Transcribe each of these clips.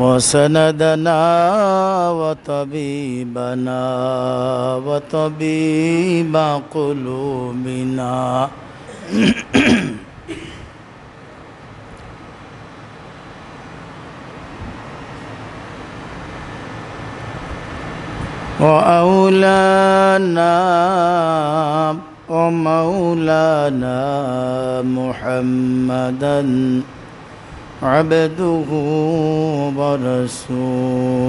وسندنا وطبيبنا وطبيب قلوبنا وأولانا ومولانا محمدا عبده ورسوله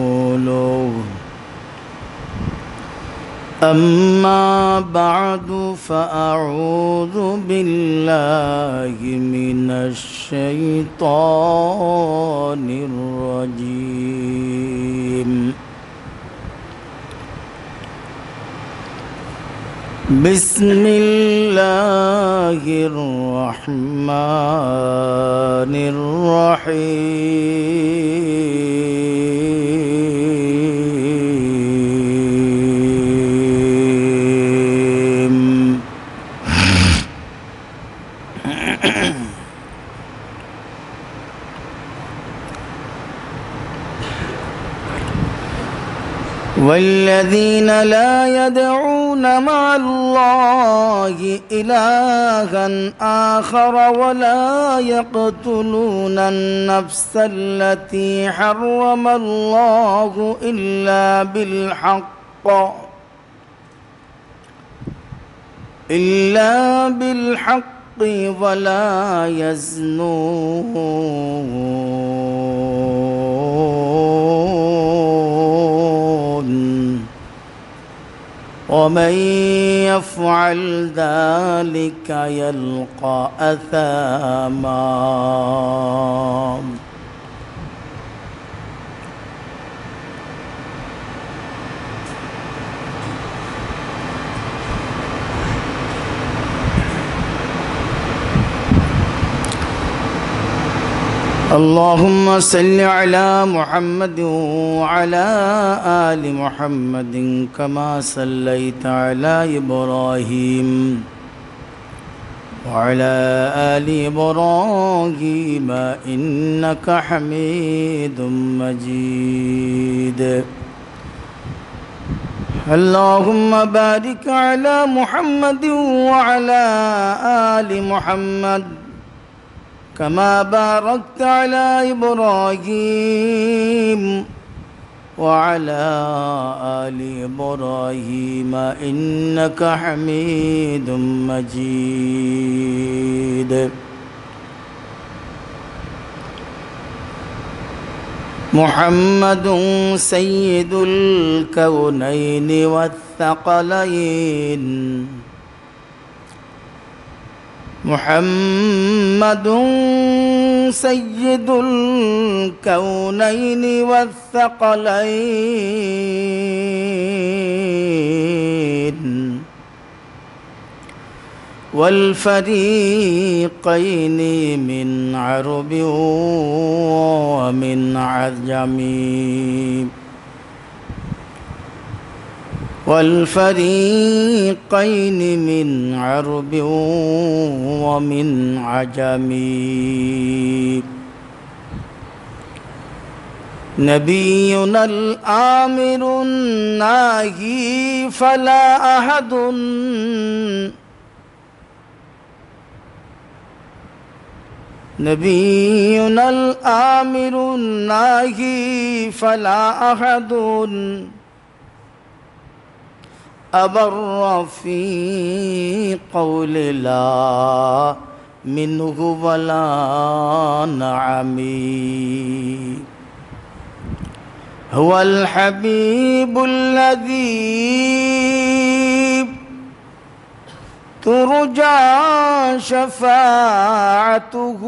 أما بعد فأعوذ بالله من الشيطان الرجيم بسم الله الرحمن الرحيم والذين لا يدعون مع الله إلها آخر ولا يقتلون النفس التي حرم الله إلا بالحق ولا يزنون ومن يفعل ذلك يلقى أثاما اللهم صل على محمد وعلى آل محمد كما صليت على إبراهيم وعلى آل إبراهيم إنك حميد مجيد اللهم بارك على محمد وعلى آل محمد كما باركت على إبراهيم وعلى آل إبراهيم إنك حميد مجيد محمد سيد الكونين والثقلين محمد سيد الكونين والثقلين والفريقين من عرب ومن عجم والفريقين من عرب ومن عجم نبينا الآمر الناهي فلا أحد نبينا الآمر الناهي فلا أحد أبر في قول لا منه ولا نعمي هو الحبيب الذي ترجى شفاعته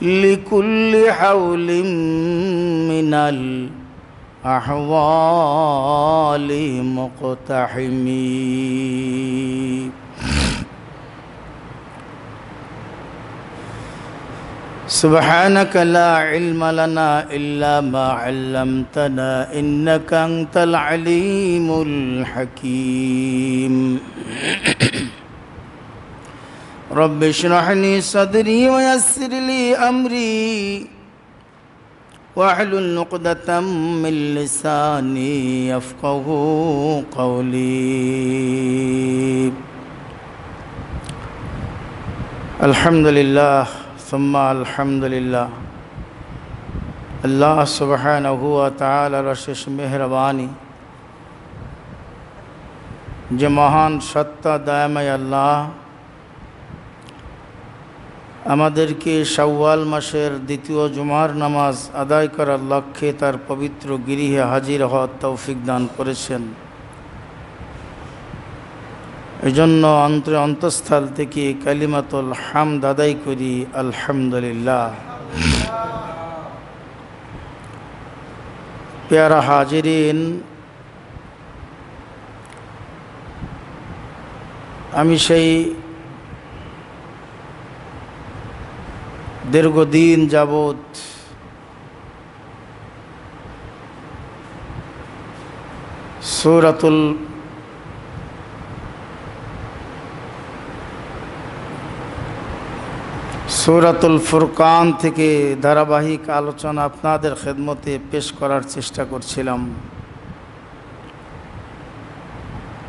لكل حول من الأحوال مقتحم سبحانك لا علم لنا إلا ما علمتنا إنك أنت العليم الحكيم رب اشرح لي صدري ويسر لي أمري واحلل عقدة من لساني يفقهوا قولي الحمد لله ثم الحمد لله अल्लाह सुब्हानहु व तआला रशेष मेहरबानी যে মহান সত্তা দয়াময় আল্লাহ আমাদেরকে শাওয়াল মাসের দ্বিতীয় জুমার নামাজ আদায় করার লক্ষ্যে তার পবিত্র গৃহে হাজির হওয়ার তৌফিক দান করেছেন। এজন্য অন্তঃস্থল থেকে কালিমাতুল হামদ আদায় করি আলহামদুলিল্লাহ। প্যারা হাজিরিন, আমি সেই দীর্ঘদিন যাবৎ সূরাতুল ফুরকান থেকে ধারাবাহিক আলোচনা আপনাদের খেদমতে পেশ করার চেষ্টা করছিলাম।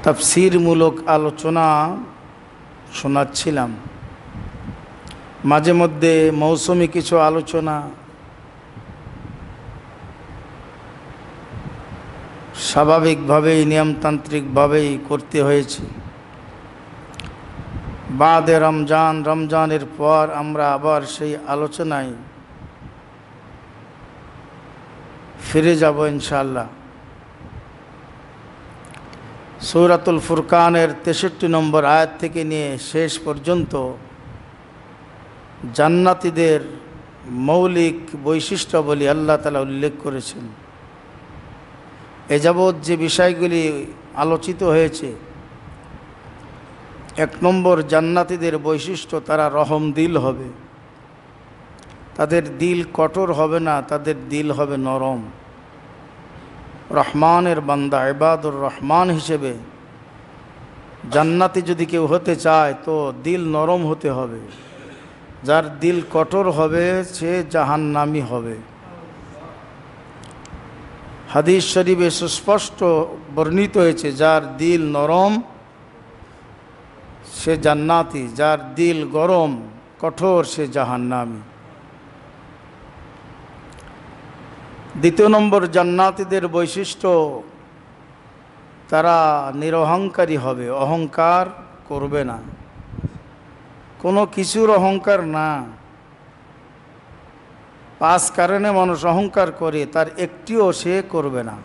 তাফসীরমূলক আলোচনা শোনাচ্ছিলাম, মাঝে মধ্যে মৌসুমি কিছু আলোচনা স্বাভাবিকভাবেই নিয়মতান্ত্রিকভাবেই করতে হয়েছে। বাদে রমজানের পর আমরা আবার সেই আলোচনায় ফিরে যাব ইনশাআল্লাহ। সূরাতুল ফুরকানের 63 নম্বর আয়াত থেকে নিয়ে শেষ পর্যন্ত জান্নাতীদের মৌলিক বৈশিষ্ট্যাবলী আল্লাহ তাআলা উল্লেখ করেছেন। এ যাবৎ যে বিষয়গুলি আলোচিত হয়েছে, 1 নম্বর জান্নাতীদের বৈশিষ্ট্য, তারা রহম দিল হবে। তাদের দিল কঠোর হবে না, তাদের দিল হবে নরম। রহমানের বান্দা, ইবাদুর রহমান হিসেবে জান্নাতি যদি কেউ হতে চায় তো দিল নরম হতে হবে। যার দিল কঠোর হবে সে জাহান্নামী হবে। হাদিস শরীফে সুস্পষ্ট বর্ণিত হয়েছে, যার দিল নরম সে জান্নাতি, যার দিল গরম কঠোর সে জাহান্নামী। 2 নম্বর জান্নাতীদের বৈশিষ্ট্য, তারা নিরহংকারী হবে, অহংকার করবে না, কোনো কিছুর অহংকার না। 5 কারণে মানুষ অহংকার করে, তার একটিও সে করবে না।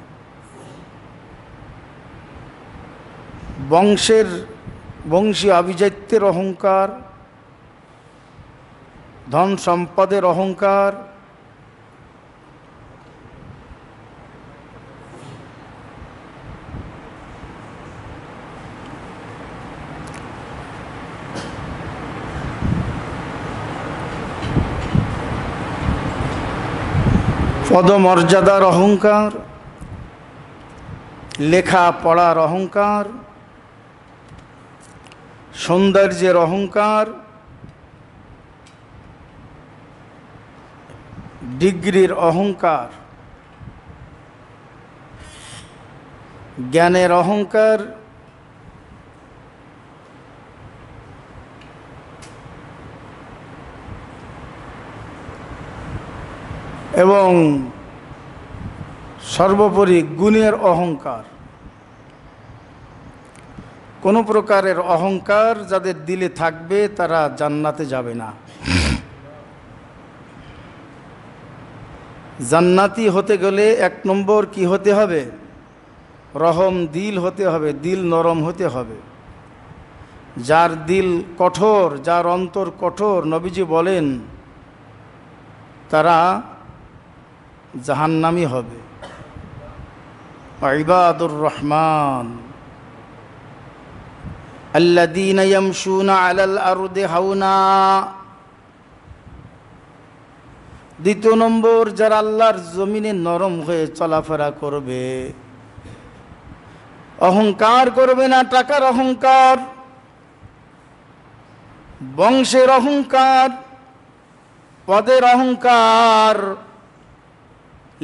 বংশী আভিজাত্যের অহংকার, ধন সম্পদের অহংকার, পদমর্যাদার অহংকার, লেখা পড়ার অহংকার, সৌন্দর্যের অহংকার, ডিগ্রির অহংকার, জ্ঞানের অহংকার, এবং সর্বোপরি গুণের অহংকার। কোনো প্রকারের অহংকার যাদের দিলে থাকবে তারা জান্নাতে যাবে না। জান্নাতি হতে গেলে 1 নম্বর কি হতে হবে? রহম দিল হতে হবে, দিল নরম হতে হবে। যার দিল কঠোর, যার অন্তর কঠোর, নবীজি বলেন তারা জাহান্নামী হবে। ইবাদুর রহমান আল্লাযীনা ইয়ামশুনা আলাল আরদি হাওনা। 2 নম্বর, যারা আল্লাহর জমিনে নরম হয়ে চলাফেরা করবে, অহংকার করবে না, টাকার অহংকার, বংশের অহংকার, পদের অহংকার,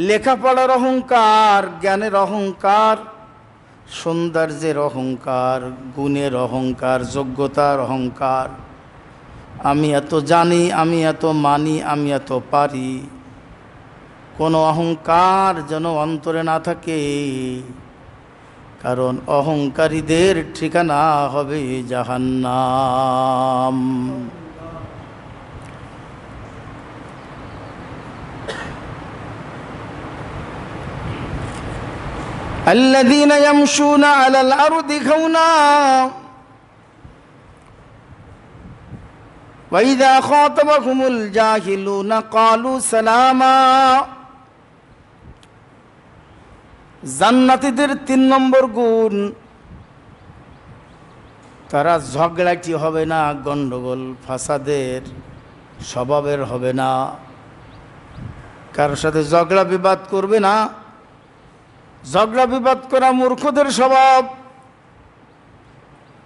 লেখাপড়ার অহংকার, জ্ঞানের অহংকার, সৌন্দর্যের অহংকার, গুণের অহংকার, যোগ্যতার অহংকার। আমি এত জানি, আমি এত মানি, আমি এত পারি, কোনো অহংকার যেন অন্তরে না থাকে, কারণ অহংকারীদের ঠিকানা হবে জাহান্নাম। الذين يمشون على الأرض هونا وإذا خاطبهم الجاهلون قالوا سلاما। জান্নাতীদের 3 নম্বর গুণ, তারা ঝগড়াটি হবে না, গন্ডগোল ফাসাদের স্বভাবের হবে না, কারোর সাথে ঝগড়া বিবাদ করবে না। ঝগড়া বিবাদ করা মূর্খদের স্বভাব।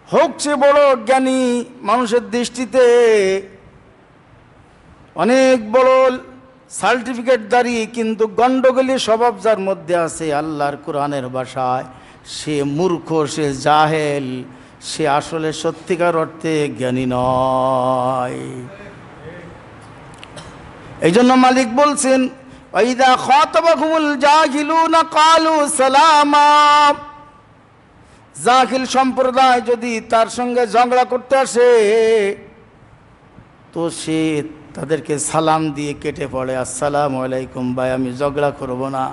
হোক সে বড় জ্ঞানী, মানুষের দৃষ্টিতে অনেক বড় সার্টিফিকেটধারী, কিন্তু গন্ডগোলী স্বভাব যার মধ্যে আছে, আল্লাহর কোরআনের ভাষায় সে মূর্খ, সে জাহেল, সে আসলে সত্যিকার অর্থে জ্ঞানী নয়। এই জন্য মালিক বলছেন, ওয়াইদা খাতাবাহুমুল জাহিলুনা ক্বালু সালামা। জাহিল সম্প্রদায় যদি তার সঙ্গে ঝগড়া করতে আসে, তো সে তাদেরকে সালাম দিয়ে কেটে পড়ে, আসসালামু আলাইকুম ভাই, আমি ঝগড়া করব না।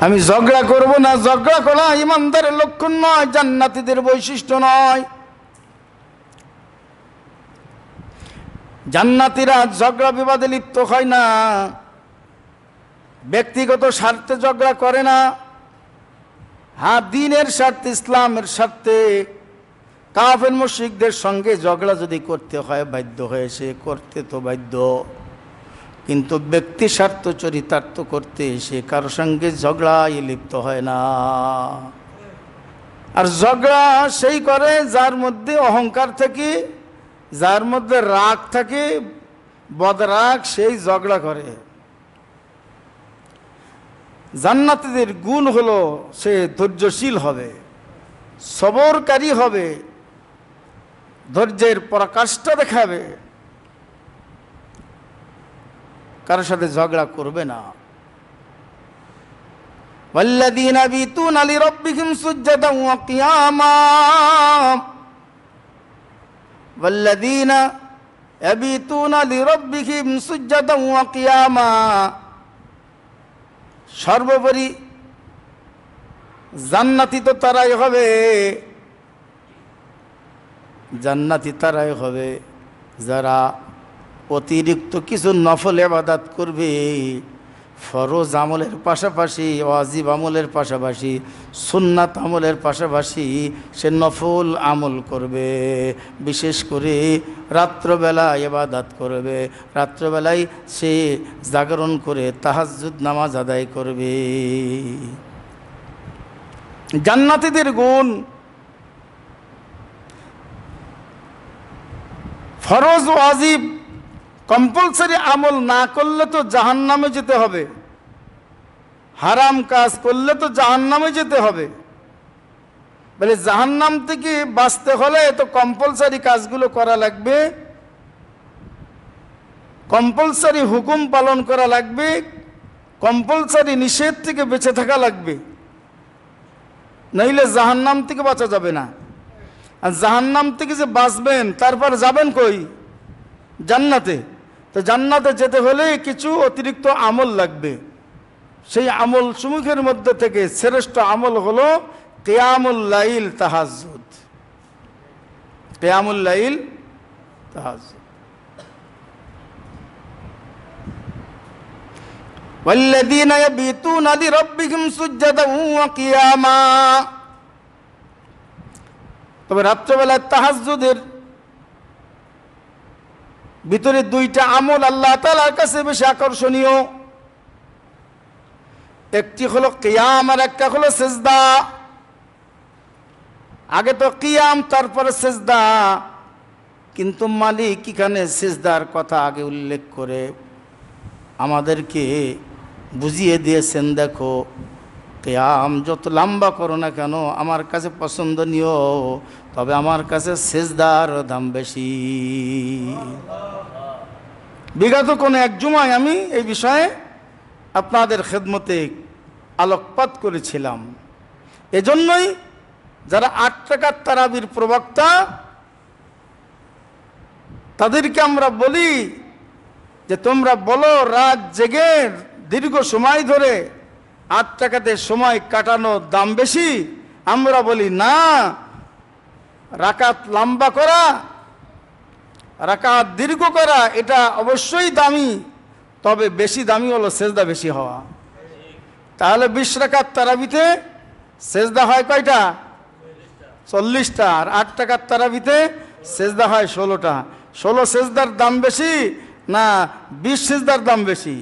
আমি ঝগড়া করব না। ঝগড়া করা ইমানদারের লক্ষণ নয়, জান্নাতীদের বৈশিষ্ট্য নয়। জান্নাতীরা ঝগড়া বিবাদে লিপ্ত হয় না, ব্যক্তিগত স্বার্থে ঝগড়া করে না। হ্যাঁ, দ্বীনের স্বার্থে, ইসলামের স্বার্থে কাফের মুশরিকদের সঙ্গে ঝগড়া যদি করতে হয়, বাধ্য হয়ে সে করতে তো বাধ্য, কিন্তু ব্যক্তি স্বার্থ চরিতার্থ করতে সে কারো সঙ্গে ঝগড়ায় লিপ্ত হয় না। আর ঝগড়া সেই করে যার মধ্যে অহংকার থাকে, যার মধ্যে রাগ থাকে, বদরাগ, সেই ঝগড়া করে। জান্নাতীদের গুণ হলো সে ধৈর্যশীল হবে, সবরকারী হবে, ধৈর্যের পরাকাষ্ঠা দেখাবে, কারোর সাথে ঝগড়া করবে না। ওয়াল্লাযীনা ইয়াবিতুনা লিরাব্বিহিম সুজদান ওয়া কিয়ামা, ওয়াল্লাযীনা ইয়াবিতুনা লিরাব্বিহিম সুজদান ওয়া কিয়ামা। সর্বোপরি জান্নাতি তো তারাই হবে, জান্নাতি তারাই হবে যারা অতিরিক্ত কিছু নফল ইবাদত করবে, ফরজ আমলের পাশাপাশি, ওয়াজিব আমলের পাশাপাশি, সুন্নাত আমলের পাশাপাশি সে নফল আমল করবে। বিশেষ করে রাত্রবেলা ইবাদত করবে, রাত্রবেলায় সে জাগরণ করে তাহাজ্জুদ নামাজ আদায় করবে। জান্নাতীদের গুণ, ফরজ ওয়াজিব কম্পালসারি আমল না করলে তো জাহান্নামে যেতে হবে, হারাম কাজ করলে তো জাহান্নামে যেতে হবে। বলে জাহান্নাম থেকে বাঁচতে হলে তো কম্পালসারি কাজগুলো করা লাগবে, কম্পালসারি হুকুম পালন করা লাগবে, কম্পালসারি নিষেধ থেকে বেঁচে থাকা লাগবে, নইলে জাহান্নাম থেকে বাঁচা যাবে না। আর জাহান্নাম থেকে যে বাঁচবেন, তারপর যাবেন কই? জান্নাতে। তো জান্নাতে যেতে হলে কিছু অতিরিক্ত আমল লাগবে। সেই আমল সমূহের মধ্যে থেকে শ্রেষ্ঠ আমল হলো কিয়ামুল লাইল, তাহাজ্জুদ। কিয়ামুল লাইল, তাহাজ্জুদ। ওয়াল্লাযীনা ইয়াবিতুনা লিরাব্বিহিম সুজদান ওয়া কিয়ামা। তবে রাত্রেবেলা তাহাজ্জুদের ভিতরে 2টা আমল আল্লাহ তাআলার কাছে বেশি আকর্ষণীয়। একটি হলো কিয়াম আর একটা হলো সিজদা। আগে তো কিয়াম তারপরে সিজদা, কিন্তু মালিক এখানে সিজদার কথা আগে উল্লেখ করে আমাদেরকে বুঝিয়ে দিয়েছেন, দেখো কিয়াম যত লম্বা করো না কেন আমার কাছে পছন্দনীয়, তবে আমার কাছে সিজদার দাম বেশি। বিগত কোনো এক জুমায় আমি এই বিষয়ে আপনাদের খেদমতে আলোকপাত করেছিলাম। এজন্যই যারা 8 রাকাত তারাবির প্রবক্তা তাদেরকে আমরা বলি যে তোমরা বলো রাত জেগে দীর্ঘ সময় ধরে 8 রাকাতের সময় কাটানোর দাম বেশি। আমরা বলি না, রাকাত লম্বা করা, রাকাত দীর্ঘ করা এটা অবশ্যই দামি, তবে বেশি দামি হলো সেজদা বেশি হওয়া। তাহলে 20 রাকাত তারাবিতে সেজদা হয় কয়টা? 40টা। আর 8 রাকাত তারাবিতে সেজদা হয় 16টা। 16 সেজদার দাম বেশি না 20 সেজদার দাম বেশি?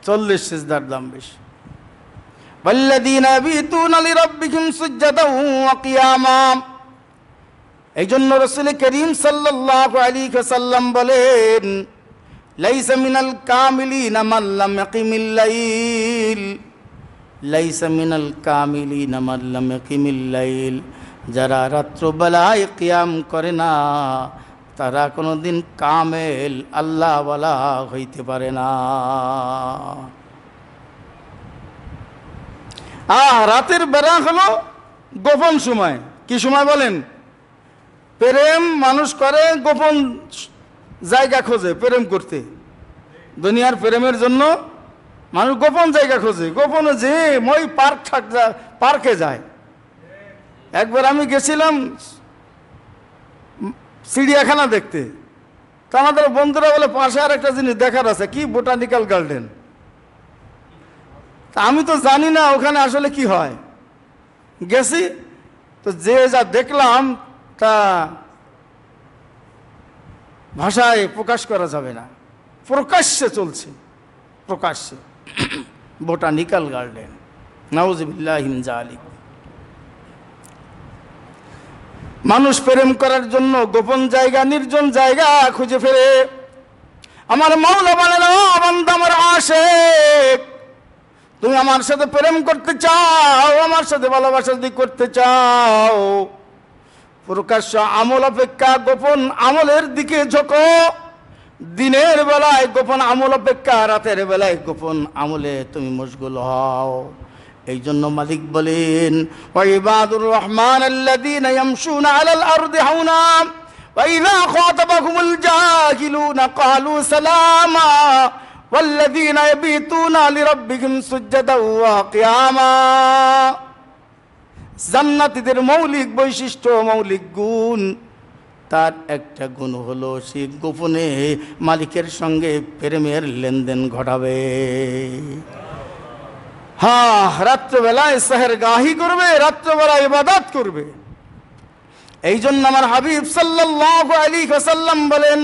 40 সেজদার দাম বেশি। ওয়াল্লাযীনা ইয়াবিতুনা লিরাব্বিহিম সুজদান ওয়া কিয়ামা। এই জন্য রাসূল করিম সাল্লাল্লাহু আলাইহি ওয়াসাল্লাম বলেন, লাইসা মিনাল কামিলিনা মান লাম ইয়াকিমিল লাইল, লাইসা মিনাল কামিলিনা মান লাম ইয়াকিমিল লাইল। যারা রাত্রবেলায় কিয়াম করে না তারা কোনোদিন কামেল আল্লাহওয়ালা হইতে পারে না। রাতের বেলা হলো গোপন সময়। কি সময় বলেন? প্রেম মানুষ করে গোপন জায়গা খোঁজে প্রেম করতে। দুনিয়ার প্রেমের জন্য মানুষ গোপন জায়গা খোঁজে, গোপনে যে মই পার্কে যায়। একবার আমি গেছিলাম চিড়িয়াখানা দেখতে, তো আমাদের বন্ধুরা বলে পাশে আর একটা জিনিস দেখার আছে। কি? Botanical garden. তা আমি তো জানি না ওখানে আসলে কি হয়। গেছি তো যে যা দেখলাম তা ভাষায় প্রকাশ করা যাবে না, প্রকাশ্যে চলছে, প্রকাশ্যে বোটানিক্যাল গার্ডেন। নাউযুবিল্লাহি মিন যালিক। মানুষ প্রেম করার জন্য গোপন জায়গা, নির্জন জায়গা খুঁজে ফেরে। আমার মাওলা বলেন, ও বান্দা আমার আশিক, তুমি আমার সাথে প্রেম করতে চাও, আমার সাথে ভালোবাসা যদি করতে চাও, প্রকাশ্য আমল অপেক্ষা গোপন আমলের দিকে ঝোঁকো। দিনের বেলায় গোপন আমল অপেক্ষা রাতের বেলায় গোপন আমলে তুমি মশগুল হও। এই জন্য মালিক বলেন, ওয়া ইবাদুর রহমান আল্লাযীনা ইয়ামশুনা আলাল আরদি হাওনা ওয়া ইযা খাতাবাহুমুল জাহিলুনা ক্বালু সালামা ওয়াল্লাযীনা ইয়াবিতুনা লিরাব্বিহিম সুজদান ওয়া কিয়ামা। জান্নাতীদের মৌলিক বৈশিষ্ট্য, মৌলিক গুণ, তার একটা গুণ হলো সে গোপনে মালিকের সঙ্গে প্রেমের লেনদেন ঘটাবে। রাত্রবেলায় সেহরগাহি করবে, রাত্রবেলায় ইবাদত করবে। এই জন্য আমার হাবিব সাল্লাল্লাহু আলাইহি ওয়াসাল্লাম বলেন,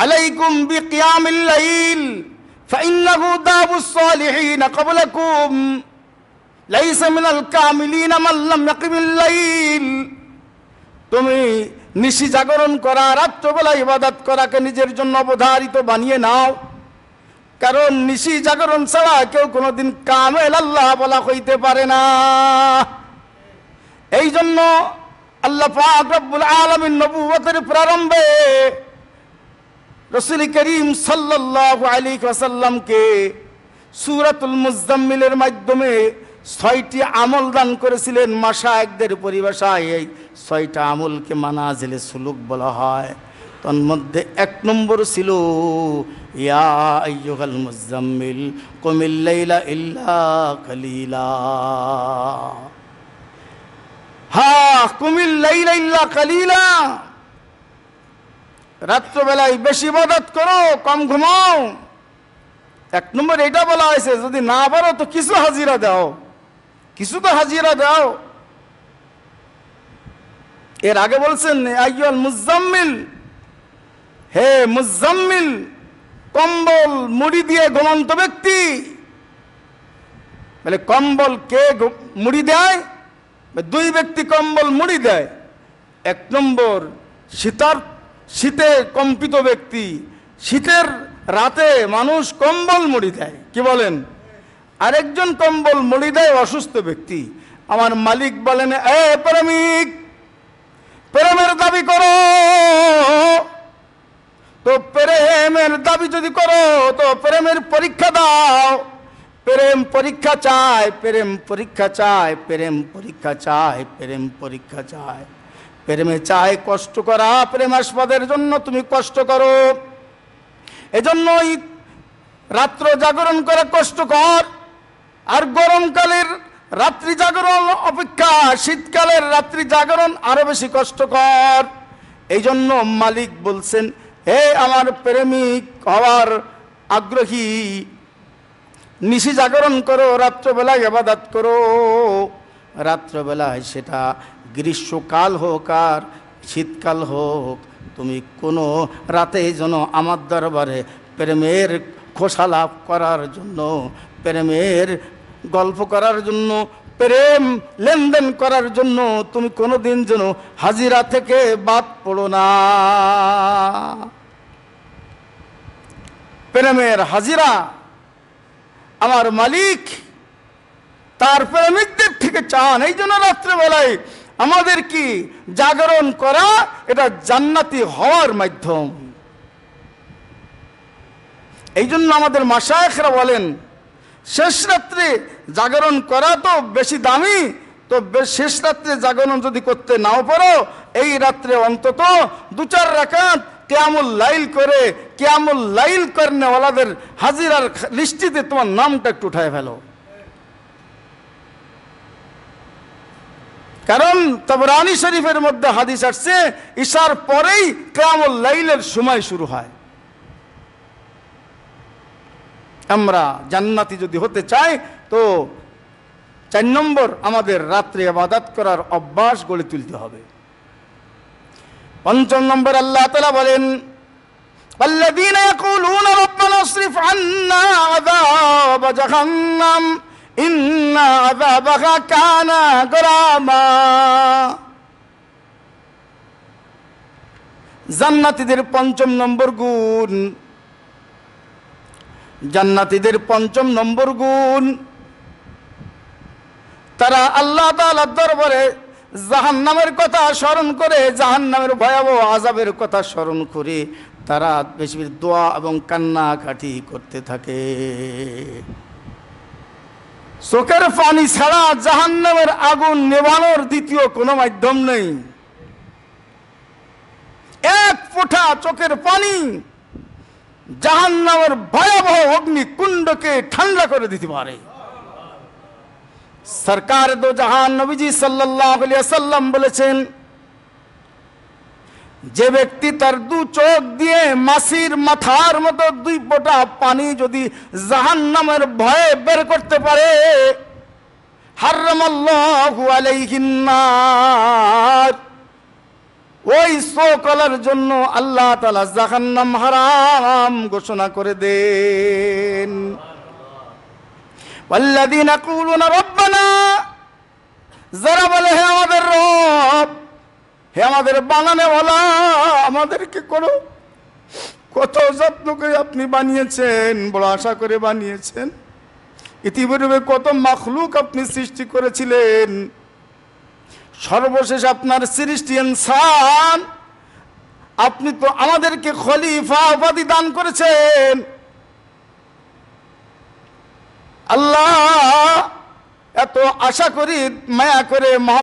আলাইকুম বিকিয়ামিল লাইল ফাইন্নাহু দাবুস সালিহিন ক্বাবলাকুম লাইসা মিনাল কামিলিনা মান লাম ইয়াকিমিল লাইল। তুমি নিশি জাগরণ করা, রাত্রবেলা ইবাদত করাকে নিজের জন্য অবধারিত বানিয়ে নাও, কারণ নিশি জাগরণ ছাড়া কেউ কোনোদিন কামেল আল্লাহ বলা হইতে পারে না। এই জন্য আল্লাহ পাক রব্বুল আলামিন নবুয়তের প্রারম্ভে রাসূল করিম সাল্লাল্লাহু আলাইহি ওয়াসাল্লামকে সূরাতুল মুজাম্মিলের মাধ্যমে 6টি আমল দান করেছিলেন। মাশায়েখদের পরিভাষায় এই 6টা আমলকে মানাজিলে সুলুক বলা হয়। তন্মধ্যে 1 নম্বর ছিল, ইয়া আইয়ুহাল মুজাম্মিল কুমিল লাইলা ইল্লা কালিলা। কুমিল লাইলা ইল্লা কালিলা, রাত্রবেলায় বেশি ইবাদত করো, কম ঘুমাও। 1 নম্বর এটা বলা হয়েছে। যদি না পারো তো কিছু হাজিরা দাও, কিছু তো হাজিরা দাও। এর আগে বলছেন, আইয়ুহাল মুজাম্মিল, হে মুজাম্মিল, কম্বল কম্বল মুড়ি দিয়ে ঘুমন্ত ব্যক্তি, বলে কম্বল কে মুড়ি দেয়? দুই ব্যক্তি কম্বল মুড়ি দেয়। এক নম্বর শীতে কম্পিত ব্যক্তি, শীতের রাতে মানুষ কম্বল মুড়ি দেয়, কি বলেন? আরেকজন কম্বল মুড়ি দেয় অসুস্থ ব্যক্তি। আমার মালিক বলেন, এ প্রেমিক, প্রেমের দাবি করো, তো প্রেমের দাবি যদি করো তো প্রেমের পরীক্ষা দাও। প্রেম পরীক্ষা চায়, প্রেম পরীক্ষা চায়, প্রেম পরীক্ষা চায়, প্রেম পরীক্ষা চায়। প্রেমে চায় কষ্ট করা, প্রেম আস্বাদের জন্য তুমি কষ্ট করো। এজন্যই রাত্র জাগরণ করা কষ্টকর। আর গরমকালের রাত্রি জাগরণ অপেক্ষা শীতকালের রাত্রি জাগরণ আরো বেশি কষ্টকর। এই জন্য মালিক বলছেন, হে আমার প্রেমিক হওয়ার আগ্রহী, নিশি জাগরণ করো, রাত্রবেলায় ইবাদত করো। রাত্রবেলায় সেটা গ্রীষ্মকাল হোক আর শীতকাল হোক, তুমি কোনো রাতে যেন আমার দরবারে প্রেমের খোসালাপ করার জন্য, প্রেমের গল্প করার জন্য, প্রেম লেনদেন করার জন্য তুমি কোনোদিন যেন হাজিরা থেকে বাদ পড়ো না। প্রেমের হাজিরা আমার মালিক তার প্রেমিকদের থেকে চান। এই জন্য রাত্রেবেলায় আমাদের কি জাগরণ করা, এটা জান্নাতি হওয়ার মাধ্যম। এই জন্য আমাদের মাশায়েখরা বলেন, শেষ রাত্রে জাগরণ করা তো বেশি দামি, তো শেষ রাত্রে জাগরণ যদি করতে নাও পারো, এই রাত্রে অন্তত 2-4 রাকাত কিয়ামুল লাইল করে, কিয়ামুল লাইল করনেওয়ালাদের হাজিরার লিস্টিতে তোমার নামটা একটু উঠায় ফেলো। কারণ তাবরানী শরীফের মধ্যে হাদিস আসছে, ইশার পরেই কিয়ামুল লাইলের সময় শুরু হয়। আমরা জান্নাতি যদি হতে চাই তো 4 নম্বর আমাদের রাত্রে ইবাদত করার অভ্যাস গড়ে তুলতে হবে। 5 নম্বর আল্লাহ তাআলা বলেন, আল্লাযীনা ইয়াকুলুনা রাব্বানা ইসরিফ আন্না আযাব জাহান্নাম ইন্না আযাবাহা কানা গরামা। জান্নাতীদের 5 নম্বর গুণ, জান্নাতীদের 5 নম্বর গুণ, তারা আল্লাহ তাআলার দরবারে জাহান্নামের কথা স্মরণ করে, জাহান্নামের ভয়াবহ আযাবের কথা স্মরণ করে তারা বেশি বেশি দোয়া এবং কান্নাকাটি করতে থাকে। চোখের পানি ছাড়া জাহান্নামের আগুন নেভানোর দ্বিতীয় কোনো মাধ্যম নেই। এক ফোঁটা চোখের পানি জাহান্নামের ভয়াবহ অগ্নিকুণ্ডকে ঠান্ডা করে দিতে পারে। সরকার দো জাহান নবীজি সাল্লাল্লাহু আলাইহি ওয়াসাল্লাম বলেছেন, যে ব্যক্তি তার 2 চোখ দিয়ে মাছির মাথার মতো 2 ফোঁটা পানি যদি জাহান্নামের ভয়ে বের করতে পারে, হারামাল্লাহু আলাইহিন নার, ওই সকলের জন্য আল্লাহ তাআলা জাহান্নাম হারাম ঘোষণা করে দেন। ওয়াল্লাযীনা ইয়াকুলুনা রাব্বানা, যারা বলে হে আমাদের রব, হে আমাদের বানানেওয়ালা, আমাদেরকে করো, কত যত্ন করে আপনি বানিয়েছেন, বড় আশা করে বানিয়েছেন। ইতিপূর্বে কত মাখলুক আপনি সৃষ্টি করেছিলেন, সর্বশেষ আপনার সৃষ্টি ইনসান, আপনি তো আমাদেরকে খলিফা উপাধি দান করেছেন। আল্লাহ এত আশা করি, মায়া করে